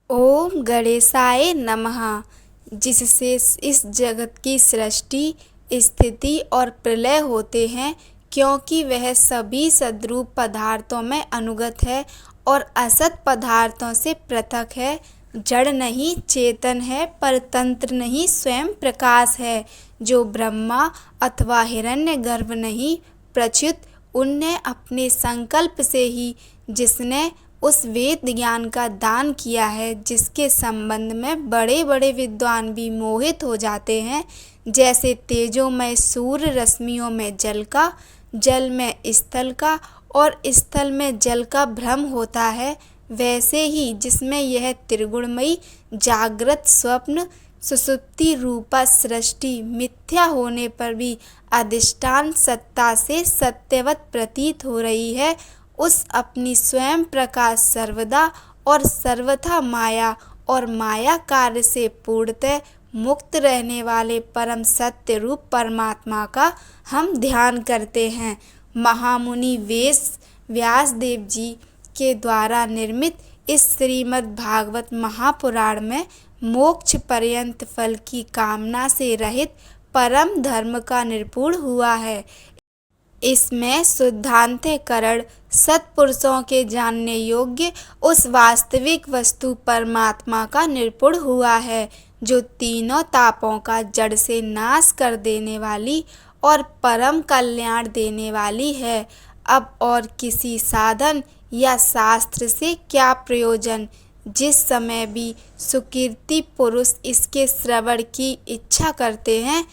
ओम गणेशाय नमः। जिससे इस जगत की सृष्टि, स्थिति और प्रलय होते हैं, क्योंकि वह सभी सद्रूप पदार्थों में अनुगत है और असत पदार्थों से पृथक है। जड़ नहीं चेतन है, परतंत्र नहीं स्वयं प्रकाश है। जो ब्रह्मा अथवा हिरण्यगर्भ नहीं प्रच्युत, उनने अपने संकल्प से ही जिसने उस वेद ज्ञान का दान किया है, जिसके संबंध में बड़े बड़े विद्वान भी मोहित हो जाते हैं। जैसे तेजोमय सूर्य रश्मियों में जल का, जल में स्थल का और स्थल में जल का भ्रम होता है, वैसे ही जिसमें यह त्रिगुणमयी जागृत स्वप्न सुषुप्ति रूपा सृष्टि मिथ्या होने पर भी अधिष्ठान सत्ता से सत्यवत प्रतीत हो रही है, उस अपनी स्वयं प्रकाश सर्वदा और सर्वथा माया और माया कार्य से पूर्णतः मुक्त रहने वाले परम सत्य रूप परमात्मा का हम ध्यान करते हैं। महामुनि व्यास देव जी के द्वारा निर्मित इस श्रीमद् भागवत महापुराण में मोक्ष पर्यंत फल की कामना से रहित परम धर्म का निरूपण हुआ है। इसमें शुद्धांतःकरण सत्पुरुषों के जानने योग्य उस वास्तविक वस्तु परमात्मा का निरूपण हुआ है, जो तीनों तापों का जड़ से नाश कर देने वाली और परम कल्याण देने वाली है। अब और किसी साधन या शास्त्र से क्या प्रयोजन। जिस समय भी सुकीर्ति पुरुष इसके श्रवण की इच्छा करते हैं,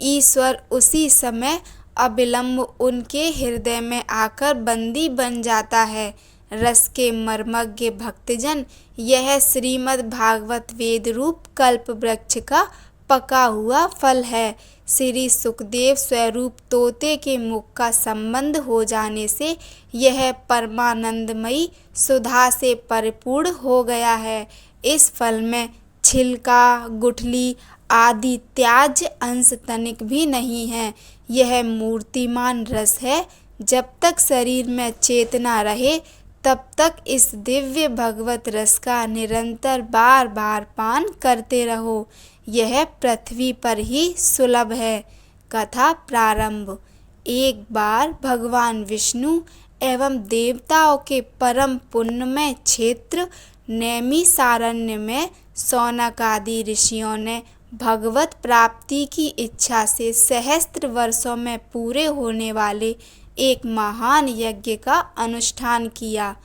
ईश्वर उसी समय अविलंब उनके हृदय में आकर बंदी बन जाता है। रस के मर्मज्ञ भक्तजन, यह श्रीमद् भागवत वेद रूप कल्प वृक्ष का पका हुआ फल है। श्री सुखदेव स्वरूप तोते के मुख का संबंध हो जाने से यह परमानंदमयी सुधा से परिपूर्ण हो गया है। इस फल में छिलका, गुठली आदि त्याज्य अंश तनिक भी नहीं है। यह मूर्तिमान रस है। जब तक शरीर में चेतना रहे, तब तक इस दिव्य भगवत रस का निरंतर बार बार पान करते रहो। यह पृथ्वी पर ही सुलभ है। कथा प्रारंभ। एक बार भगवान विष्णु एवं देवताओं के परम पुण्यमय क्षेत्र नैमिषारण्य में शौनक आदि ऋषियों ने भगवत प्राप्ति की इच्छा से सहस्त्र वर्षों में पूरे होने वाले एक महान यज्ञ का अनुष्ठान किया।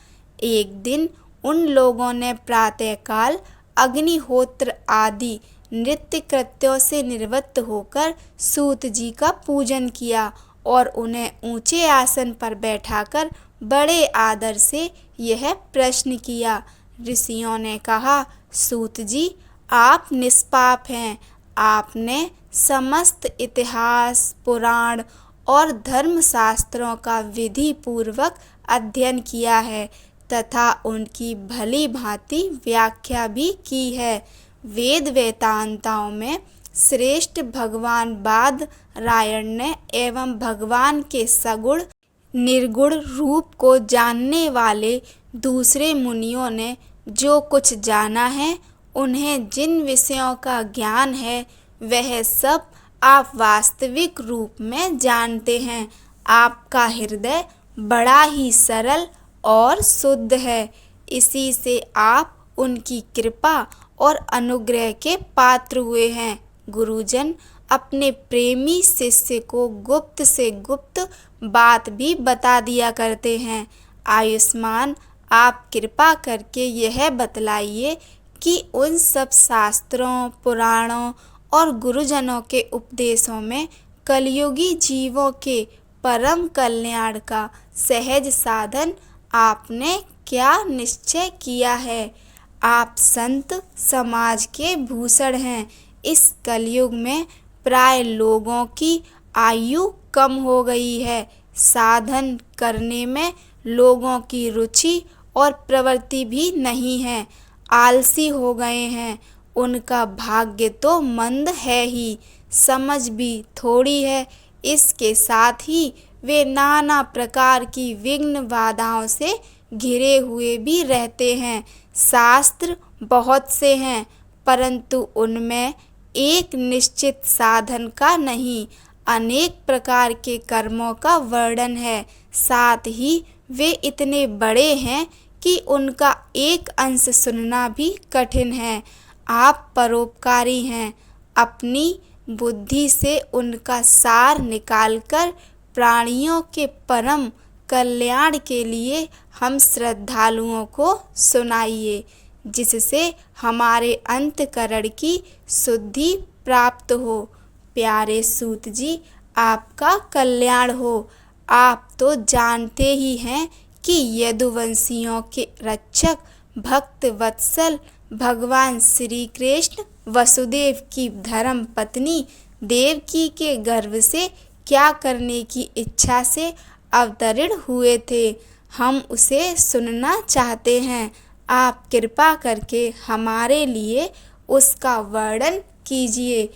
एक दिन उन लोगों ने प्रातःकाल अग्निहोत्र आदि नित्य कृत्यों से निवृत्त होकर सूत जी का पूजन किया और उन्हें ऊंचे आसन पर बैठाकर बड़े आदर से यह प्रश्न किया। ऋषियों ने कहा, सूत जी, आप निष्पाप हैं। आपने समस्त इतिहास, पुराण और धर्मशास्त्रों का विधि पूर्वक अध्ययन किया है तथा उनकी भली भांति व्याख्या भी की है। वेद वेदांताओं में श्रेष्ठ भगवान बादरायण ने एवं भगवान के सगुण निर्गुण रूप को जानने वाले दूसरे मुनियों ने जो कुछ जाना है, उन्हें जिन विषयों का ज्ञान है, वह सब आप वास्तविक रूप में जानते हैं। आपका हृदय बड़ा ही सरल और शुद्ध है। इसी से आप उनकी कृपा और अनुग्रह के पात्र हुए हैं। गुरुजन अपने प्रेमी शिष्य को गुप्त से गुप्त बात भी बता दिया करते हैं। आयुष्मान, आप कृपा करके यह बतलाइए कि उन सब शास्त्रों, पुराणों और गुरुजनों के उपदेशों में कलयुगी जीवों के परम कल्याण का सहज साधन आपने क्या निश्चय किया है। आप संत समाज के भूषण हैं। इस कलयुग में प्राय लोगों की आयु कम हो गई है। साधन करने में लोगों की रुचि और प्रवृत्ति भी नहीं है। आलसी हो गए हैं। उनका भाग्य तो मंद है ही, समझ भी थोड़ी है। इसके साथ ही वे नाना प्रकार की विघ्न बाधाओं से घिरे हुए भी रहते हैं। शास्त्र बहुत से हैं, परंतु उनमें एक निश्चित साधन का नहीं, अनेक प्रकार के कर्मों का वर्णन है। साथ ही वे इतने बड़े हैं कि उनका एक अंश सुनना भी कठिन है। आप परोपकारी हैं, अपनी बुद्धि से उनका सार निकालकर प्राणियों के परम कल्याण के लिए हम श्रद्धालुओं को सुनाइए, जिससे हमारे अंतःकरण की शुद्धि प्राप्त हो। प्यारे सूत जी, आपका कल्याण हो। आप तो जानते ही हैं कि यदुवंशियों के रक्षक भक्त वत्सल भगवान श्री कृष्ण वसुदेव की धर्म पत्नी देवकी के गर्भ से क्या करने की इच्छा से अवतरित हुए थे। हम उसे सुनना चाहते हैं। आप कृपा करके हमारे लिए उसका वर्णन कीजिए,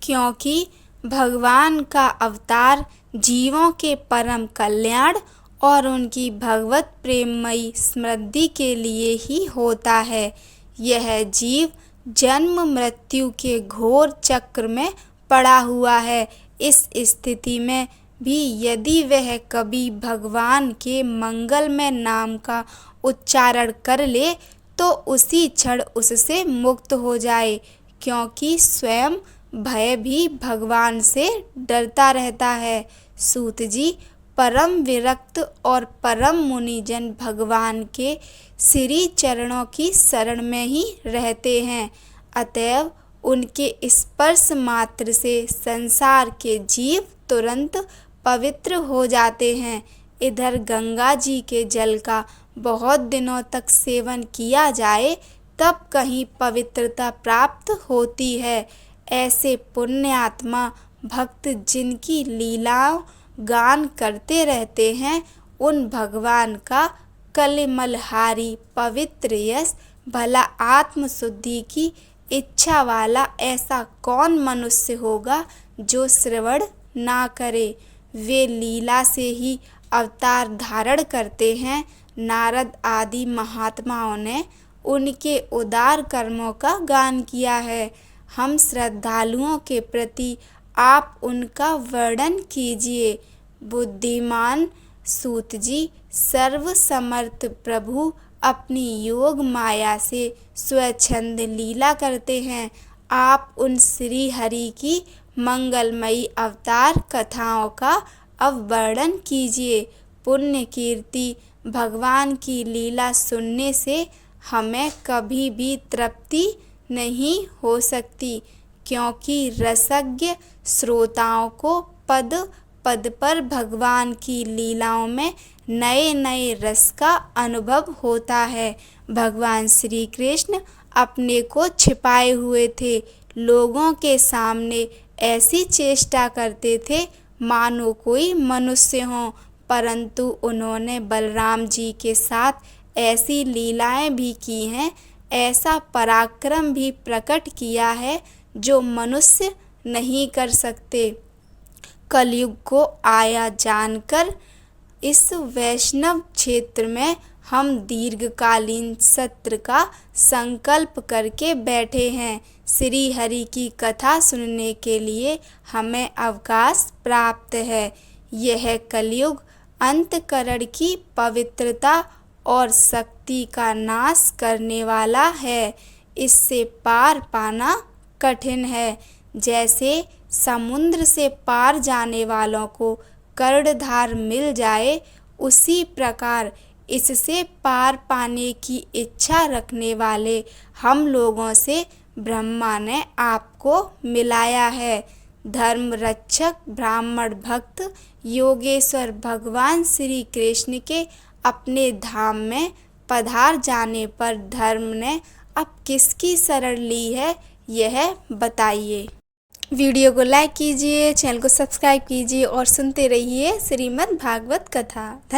क्योंकि भगवान का अवतार जीवों के परम कल्याण और उनकी भगवत प्रेममयी समृद्धि के लिए ही होता है। यह जीव जन्म मृत्यु के घोर चक्र में पड़ा हुआ है। इस स्थिति में भी यदि वह कभी भगवान के मंगलमय नाम का उच्चारण कर ले तो उसी क्षण उससे मुक्त हो जाए, क्योंकि स्वयं भय भी भगवान से डरता रहता है। सूत जी, परम विरक्त और परम मुनिजन भगवान के श्री चरणों की शरण में ही रहते हैं, अतएव उनके स्पर्श मात्र से संसार के जीव तुरंत पवित्र हो जाते हैं। इधर गंगा जी के जल का बहुत दिनों तक सेवन किया जाए तब कहीं पवित्रता प्राप्त होती है। ऐसे पुण्यात्मा भक्त जिनकी लीलाओं गान करते रहते हैं, उन भगवान का कलिमलहारी पवित्र यश भला आत्मशुद्धि की इच्छा वाला ऐसा कौन मनुष्य होगा जो श्रवण ना करे। वे लीला से ही अवतार धारण करते हैं। नारद आदि महात्माओं ने उनके उदार कर्मों का गान किया है। हम श्रद्धालुओं के प्रति आप उनका वर्णन कीजिए। बुद्धिमान सूत जी, सर्वसमर्थ प्रभु अपनी योग माया से स्वच्छंद लीला करते हैं। आप उन श्री हरि की मंगलमयी अवतार कथाओं का अब वर्णन कीजिए। पुण्य कीर्ति भगवान की लीला सुनने से हमें कभी भी तृप्ति नहीं हो सकती, क्योंकि रसज्ञ श्रोताओं को पद पद पर भगवान की लीलाओं में नए नए रस का अनुभव होता है। भगवान श्री कृष्ण अपने को छिपाए हुए थे, लोगों के सामने ऐसी चेष्टा करते थे मानो कोई मनुष्य हो, परंतु उन्होंने बलराम जी के साथ ऐसी लीलाएं भी की हैं, ऐसा पराक्रम भी प्रकट किया है जो मनुष्य नहीं कर सकते। कलयुग को आया जानकर इस वैष्णव क्षेत्र में हम दीर्घकालीन सत्र का संकल्प करके बैठे हैं। श्री हरि की कथा सुनने के लिए हमें अवकाश प्राप्त है। यह कलयुग अंतःकरण की पवित्रता और शक्ति का नाश करने वाला है। इससे पार पाना कठिन है। जैसे समुद्र से पार जाने वालों को कर्णधार मिल जाए, उसी प्रकार इससे पार पाने की इच्छा रखने वाले हम लोगों से ब्रह्मा ने आपको मिलाया है। धर्म रक्षक ब्राह्मण भक्त योगेश्वर भगवान श्री कृष्ण के अपने धाम में पधार जाने पर धर्म ने अब किसकी शरण ली है, यह बताइए। वीडियो को लाइक कीजिए, चैनल को सब्सक्राइब कीजिए और सुनते रहिए श्रीमद् भागवत कथा। धन्यवाद।